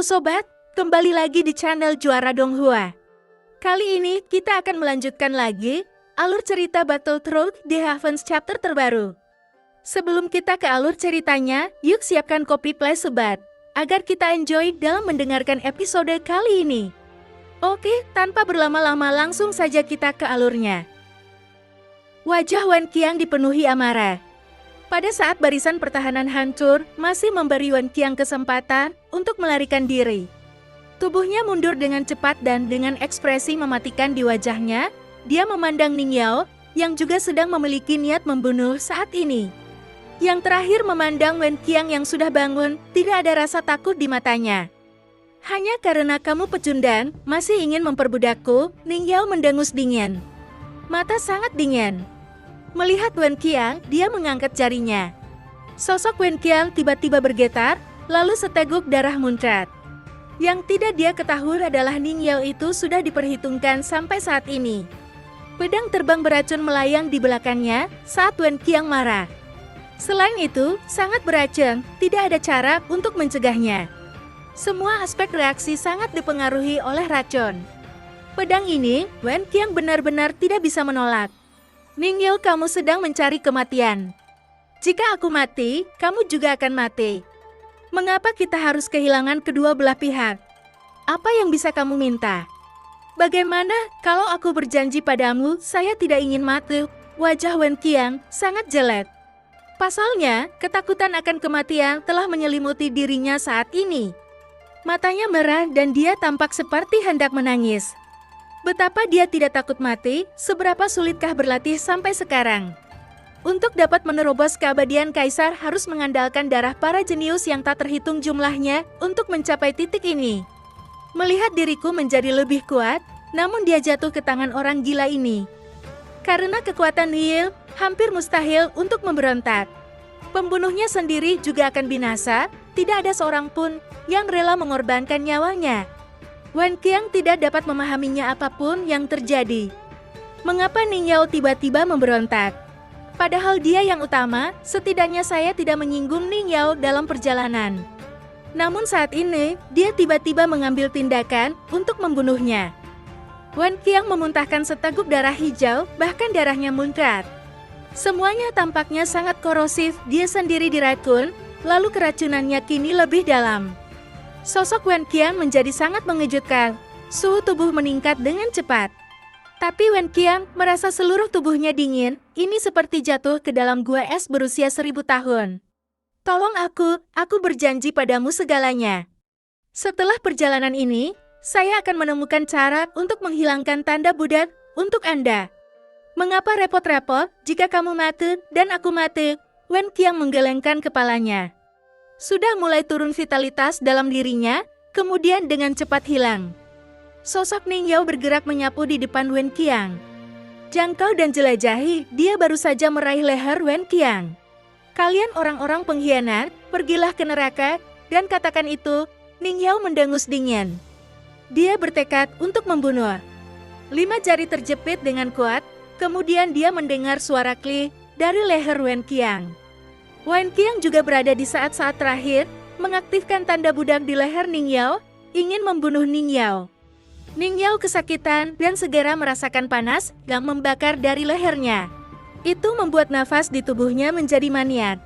sobat, kembali lagi di channel Juara Donghua. Kali ini kita akan melanjutkan lagi alur cerita Battlethrough The Heavens chapter terbaru. Sebelum kita ke alur ceritanya, yuk siapkan kopi play sobat, agar kita enjoy dalam mendengarkan episode kali ini. Oke, tanpa berlama-lama langsung saja kita ke alurnya. Wajah Wen Qiang dipenuhi amarah. Pada saat barisan pertahanan hancur, masih memberi Wen Qiang kesempatan untuk melarikan diri. Tubuhnya mundur dengan cepat dan dengan ekspresi mematikan di wajahnya, dia memandang Ning Yao, yang juga sedang memiliki niat membunuh saat ini. Yang terakhir memandang Wen Qiang yang sudah bangun, tidak ada rasa takut di matanya. Hanya karena kamu pecundang, masih ingin memperbudakku, Ning Yao mendengus dingin. Mata sangat dingin. Melihat Wen Qiang, dia mengangkat jarinya. Sosok Wen Qiang tiba-tiba bergetar, lalu seteguk darah muncrat. Yang tidak dia ketahui adalah Ning Yao itu sudah diperhitungkan sampai saat ini. Pedang terbang beracun melayang di belakangnya saat Wen Qiang marah. Selain itu, sangat beracun, tidak ada cara untuk mencegahnya. Semua aspek reaksi sangat dipengaruhi oleh racun. Pedang ini, Wen Qiang benar-benar tidak bisa menolak. Ning Yao, kamu sedang mencari kematian. Jika aku mati, kamu juga akan mati. Mengapa kita harus kehilangan kedua belah pihak? Apa yang bisa kamu minta? Bagaimana kalau aku berjanji padamu saya tidak ingin mati? Wajah Wen Qiang sangat jelek. Pasalnya, ketakutan akan kematian telah menyelimuti dirinya saat ini. Matanya merah dan dia tampak seperti hendak menangis. Betapa dia tidak takut mati, seberapa sulitkah berlatih sampai sekarang. Untuk dapat menerobos keabadian Kaisar harus mengandalkan darah para jenius yang tak terhitung jumlahnya untuk mencapai titik ini. Melihat diriku menjadi lebih kuat, namun dia jatuh ke tangan orang gila ini. Karena kekuatan Nihil, hampir mustahil untuk memberontak. Pembunuhnya sendiri juga akan binasa, tidak ada seorang pun yang rela mengorbankan nyawanya. Wen Qiang tidak dapat memahaminya apapun yang terjadi. Mengapa Ning Yao tiba-tiba memberontak? Padahal dia yang utama, setidaknya saya tidak menyinggung Ning Yao dalam perjalanan. Namun saat ini, dia tiba-tiba mengambil tindakan untuk membunuhnya. Wen Qiang memuntahkan seteguk darah hijau, bahkan darahnya muncrat. Semuanya tampaknya sangat korosif, dia sendiri diracun, lalu keracunannya kini lebih dalam. Sosok Wen Qiang menjadi sangat mengejutkan, suhu tubuh meningkat dengan cepat. Tapi Wen Qiang merasa seluruh tubuhnya dingin, ini seperti jatuh ke dalam gua es berusia 1000 tahun. Tolong aku berjanji padamu segalanya. Setelah perjalanan ini, saya akan menemukan cara untuk menghilangkan tanda budak untuk Anda. Mengapa repot-repot jika kamu mati dan aku mati? Wen Qiang menggelengkan kepalanya. Sudah mulai turun vitalitas dalam dirinya, kemudian dengan cepat hilang. Sosok Ning Yao bergerak menyapu di depan Wen Qiang. Jangkau dan jelajahi, dia baru saja meraih leher Wen Qiang. Kalian orang-orang pengkhianat, pergilah ke neraka, dan katakan itu, Ning Yao mendengus dingin. Dia bertekad untuk membunuh. 5 jari terjepit dengan kuat, kemudian dia mendengar suara klik dari leher Wen Qiang. Wen Qiang juga berada di saat-saat terakhir, mengaktifkan tanda budak di leher Ning Yao, ingin membunuh Ning Yao. Ning Yao kesakitan dan segera merasakan panas yang membakar dari lehernya. Itu membuat nafas di tubuhnya menjadi maniak.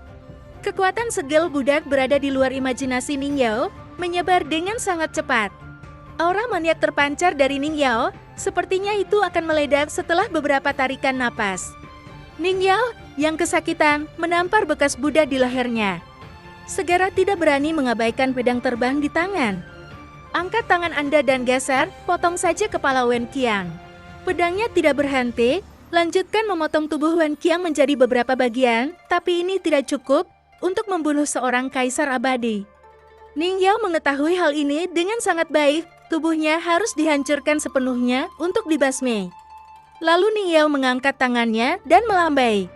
Kekuatan segel budak berada di luar imajinasi Ning Yao, menyebar dengan sangat cepat. Aura maniak terpancar dari Ning Yao, sepertinya itu akan meledak setelah beberapa tarikan napas. Ning Yao yang kesakitan menampar bekas budak di lehernya. Segera tidak berani mengabaikan pedang terbang di tangan. Angkat tangan Anda dan geser, potong saja kepala Wen Qiang. Pedangnya tidak berhenti, lanjutkan memotong tubuh Wen Qiang menjadi beberapa bagian, tapi ini tidak cukup untuk membunuh seorang kaisar abadi. Ning Yao mengetahui hal ini dengan sangat baik, tubuhnya harus dihancurkan sepenuhnya untuk dibasmi. Lalu Ning Yao mengangkat tangannya dan melambai.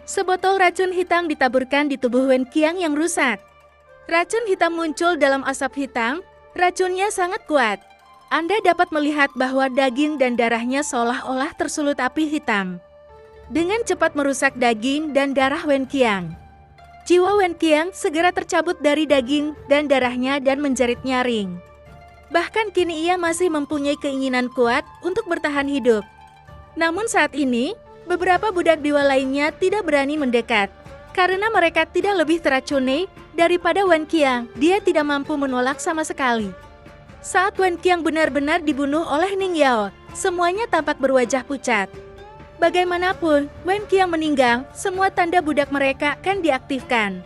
Sebotol racun hitam ditaburkan di tubuh Wen Qiang yang rusak. Racun hitam muncul dalam asap hitam, racunnya sangat kuat. Anda dapat melihat bahwa daging dan darahnya seolah-olah tersulut api hitam. Dengan cepat merusak daging dan darah Wen Qiang. Jiwa Wen Qiang segera tercabut dari daging dan darahnya dan menjerit nyaring. Bahkan kini ia masih mempunyai keinginan kuat untuk bertahan hidup. Namun saat ini, beberapa budak dewa lainnya tidak berani mendekat. Karena mereka tidak lebih teracuni daripada Wen Qiang, dia tidak mampu menolak sama sekali. Saat Wen Qiang benar-benar dibunuh oleh Ning Yao, semuanya tampak berwajah pucat. Bagaimanapun, Wen Qiang meninggal, semua tanda budak mereka akan diaktifkan.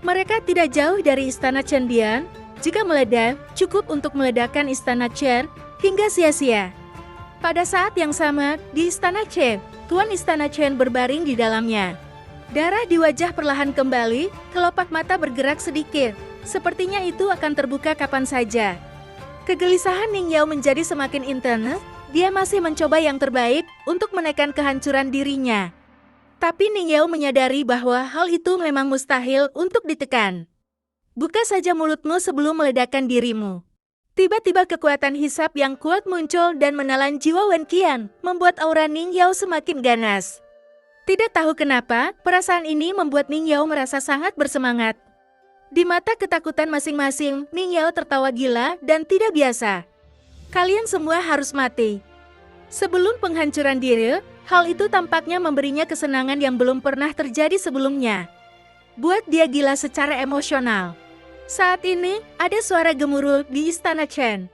Mereka tidak jauh dari istana Cendian. Jika meledak, cukup untuk meledakkan istana Chen hingga sia-sia. Pada saat yang sama, di istana Chen, Tuan Istana Chen berbaring di dalamnya. Darah di wajah perlahan kembali, kelopak mata bergerak sedikit. Sepertinya itu akan terbuka kapan saja. Kegelisahan Ning Yao menjadi semakin intens. Dia masih mencoba yang terbaik untuk menekan kehancuran dirinya. Tapi Ning Yao menyadari bahwa hal itu memang mustahil untuk ditekan. Buka saja mulutmu sebelum meledakkan dirimu. Tiba-tiba kekuatan hisap yang kuat muncul dan menelan jiwa Wen Qiang, membuat aura Ning Yao semakin ganas. Tidak tahu kenapa, perasaan ini membuat Ning Yao merasa sangat bersemangat. Di mata ketakutan masing-masing, Ning Yao tertawa gila dan tidak biasa. Kalian semua harus mati. Sebelum penghancuran diri, hal itu tampaknya memberinya kesenangan yang belum pernah terjadi sebelumnya. Buat dia gila secara emosional. Saat ini, ada suara gemuruh di istana Chen.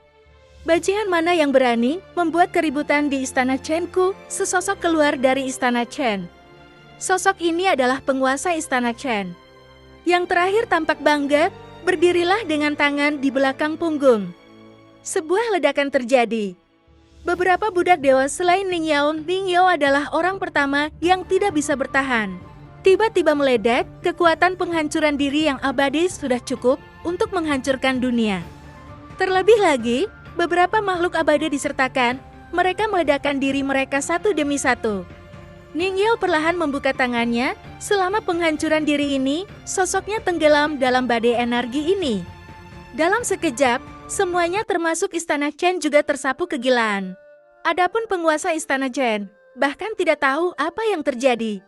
Bajingan mana yang berani membuat keributan di istana Chen-ku? Sesosok keluar dari istana Chen. Sosok ini adalah penguasa istana Chen. Yang terakhir tampak bangga, berdirilah dengan tangan di belakang punggung. Sebuah ledakan terjadi. Beberapa budak dewa selain Ning Yao adalah orang pertama yang tidak bisa bertahan. Tiba-tiba meledak, kekuatan penghancuran diri yang abadi sudah cukup untuk menghancurkan dunia. Terlebih lagi, beberapa makhluk abadi disertakan, mereka meledakkan diri mereka satu demi satu. Ning Yao perlahan membuka tangannya, selama penghancuran diri ini, sosoknya tenggelam dalam badai energi ini. Dalam sekejap, semuanya termasuk istana Chen juga tersapu kegilaan. Adapun penguasa istana Chen, bahkan tidak tahu apa yang terjadi.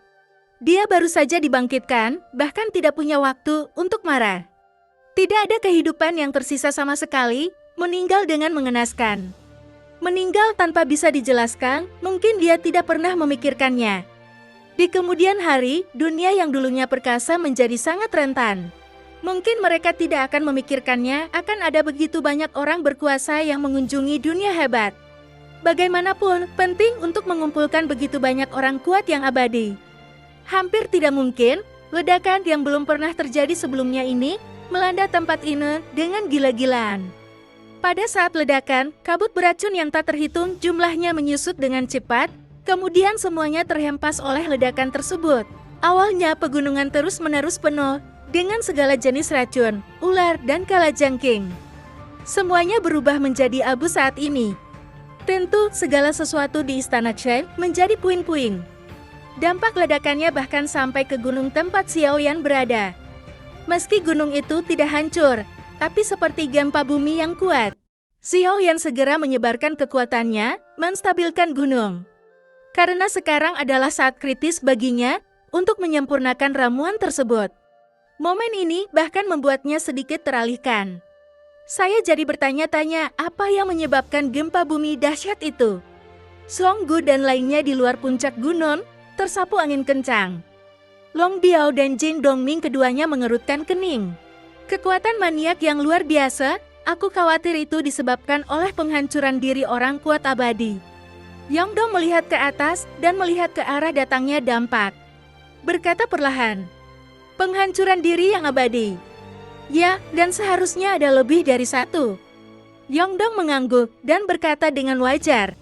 Dia baru saja dibangkitkan, bahkan tidak punya waktu untuk marah. Tidak ada kehidupan yang tersisa sama sekali, meninggal dengan mengenaskan. Meninggal tanpa bisa dijelaskan, mungkin dia tidak pernah memikirkannya. Di kemudian hari, dunia yang dulunya perkasa menjadi sangat rentan. Mungkin mereka tidak akan memikirkannya akan ada begitu banyak orang berkuasa yang mengunjungi dunia hebat. Bagaimanapun, penting untuk mengumpulkan begitu banyak orang kuat yang abadi. Hampir tidak mungkin, ledakan yang belum pernah terjadi sebelumnya ini melanda tempat ini dengan gila-gilaan. Pada saat ledakan, kabut beracun yang tak terhitung jumlahnya menyusut dengan cepat, kemudian semuanya terhempas oleh ledakan tersebut. Awalnya pegunungan terus-menerus penuh dengan segala jenis racun, ular, dan kalajengking. Semuanya berubah menjadi abu saat ini. Tentu, segala sesuatu di istana Chen menjadi puing-puing. Dampak ledakannya bahkan sampai ke gunung tempat Xiaoyan berada. Meski gunung itu tidak hancur, tapi seperti gempa bumi yang kuat. Xiaoyan segera menyebarkan kekuatannya, menstabilkan gunung. Karena sekarang adalah saat kritis baginya untuk menyempurnakan ramuan tersebut. Momen ini bahkan membuatnya sedikit teralihkan. Saya jadi bertanya-tanya apa yang menyebabkan gempa bumi dahsyat itu. Song Gu dan lainnya di luar puncak gunung tersapu angin kencang. Long Biao dan Jin Dongming keduanya mengerutkan kening. Kekuatan maniak yang luar biasa, aku khawatir itu disebabkan oleh penghancuran diri orang kuat abadi. Yang Dong melihat ke atas dan melihat ke arah datangnya dampak. Berkata perlahan, penghancuran diri yang abadi. Ya, dan seharusnya ada lebih dari satu. Yongdong mengangguk dan berkata dengan wajar,